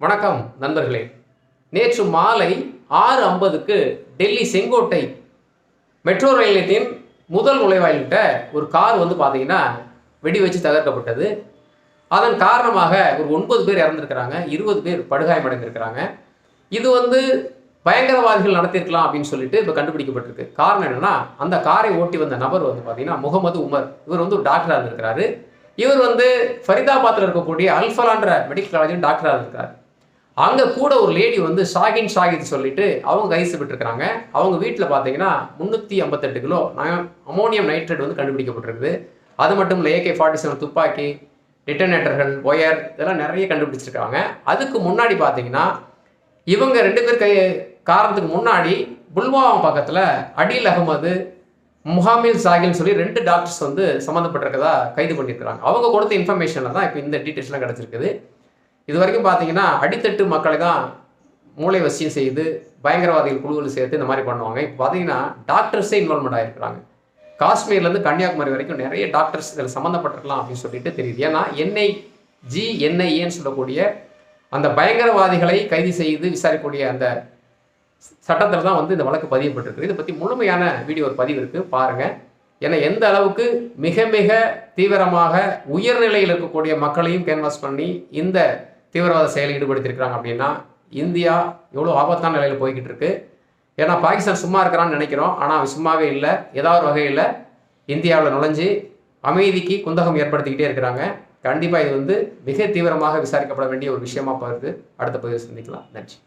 வணக்கம் நண்பர்களே. நேற்று மாலை 6:50க்கு டெல்லி செங்கோட்டை மெட்ரோ ரயில் நிலையத்தின் முதல் நுழைவாயில்கிட்ட ஒரு கார் பார்த்தீங்கன்னா வெடி வச்சு தகர்க்கப்பட்டது. அதன் காரணமாக ஒரு 9 பேர் இறந்துருக்கிறாங்க, 20 பேர் படுகாயமடைந்திருக்கிறாங்க. இது பயங்கரவாதிகள் நடத்தியிருக்கலாம் அப்படின்னு சொல்லிட்டு இப்போ கண்டுபிடிக்கப்பட்டிருக்கு. காரணம் என்னன்னா, அந்த காரை ஓட்டி வந்த நபர் பார்த்தீங்கன்னா முகமது உமர். இவர் ஒரு டாக்டராக இருந்திருக்கிறாரு. இவர் ஃபரிதாபாத்தில் இருக்கக்கூடிய அல்ஃபலான்ற மெடிக்கல் காலேஜில் டாக்டராக இருந்திருக்காரு. அங்கே கூட ஒரு லேடி ஷாகித் சொல்லிட்டு அவங்க கைது செய்யப்பட்டிருக்கிறாங்க. அவங்க வீட்டில் பார்த்தீங்கன்னா 358 கிலோ அமோனியம் நைட்ரேட் கண்டுபிடிக்கப்பட்டிருக்குது. அது மட்டும் இல்லை, AK-47 துப்பாக்கி, டிட்டனேட்டர்கள், ஒயர் இதெல்லாம் நிறைய கண்டுபிடிச்சிருக்காங்க. அதுக்கு முன்னாடி பார்த்தீங்கன்னா இவங்க 2 பேர் காரணத்துக்கு முன்னாடி புல்வாமா பக்கத்தில் அடில் அகமது, முஹாமில் சாகில்னு சொல்லி 2 டாக்டர்ஸ் சம்மந்தப்பட்டிருக்கதா கைது பண்ணியிருக்கிறாங்க. அவங்க கொடுத்த இன்ஃபர்மேஷனில் தான் இப்போ இந்த டீட்டெயில்ஸ்லாம் கிடச்சிருக்குது. இது வரைக்கும் பார்த்தீங்கன்னா அடித்தட்டு மக்களை தான் மூளை வசியம் செய்து பயங்கரவாதிகள் குழுவில் சேர்த்து இந்த மாதிரி பண்ணுவாங்க. இப்போ பார்த்தீங்கன்னா டாக்டர்ஸே இன்வால்மெண்ட் ஆகிருக்கிறாங்க. காஷ்மீர்லேருந்து கன்னியாகுமரி வரைக்கும் நிறைய டாக்டர்ஸ் இதில் சம்மந்தப்பட்டிருக்கலாம் அப்படின்னு சொல்லிட்டு தெரியுது. ஏன்னா NIAன்னு சொல்லக்கூடிய அந்த பயங்கரவாதிகளை கைது செய்து விசாரிக்கக்கூடிய அந்த சட்டத்தில் தான் இந்த வழக்கு பதியப்பட்டிருக்கு. இதை பற்றி முழுமையான வீடியோ ஒரு பதிவு இருக்குது, பாருங்கள். ஏன்னா எந்த அளவுக்கு மிக மிக தீவிரமாக உயர்நிலையில் இருக்கக்கூடிய மக்களையும் கேன்வாஸ் பண்ணி இந்த தீவிரவாத செயலில் ஈடுபடுத்தியிருக்கிறாங்க அப்படின்னா இந்தியா எவ்வளோ ஆபத்தான நிலையில் போய்கிட்டு இருக்கு. ஏன்னா பாகிஸ்தான் சும்மா இருக்கிறான்னு நினைக்கிறோம், ஆனால் அவன் சும்மாவே இல்லை. ஏதாவது ஒரு வகையில் இந்தியாவில் நுழைஞ்சு அமைதிக்கு குந்தகம் ஏற்படுத்திக்கிட்டே இருக்கிறாங்க. கண்டிப்பாக இது மிக தீவிரமாக விசாரிக்கப்பட வேண்டிய ஒரு விஷயமா போகிறது. அடுத்த பதிவு சந்திக்கலாம். நன்றி.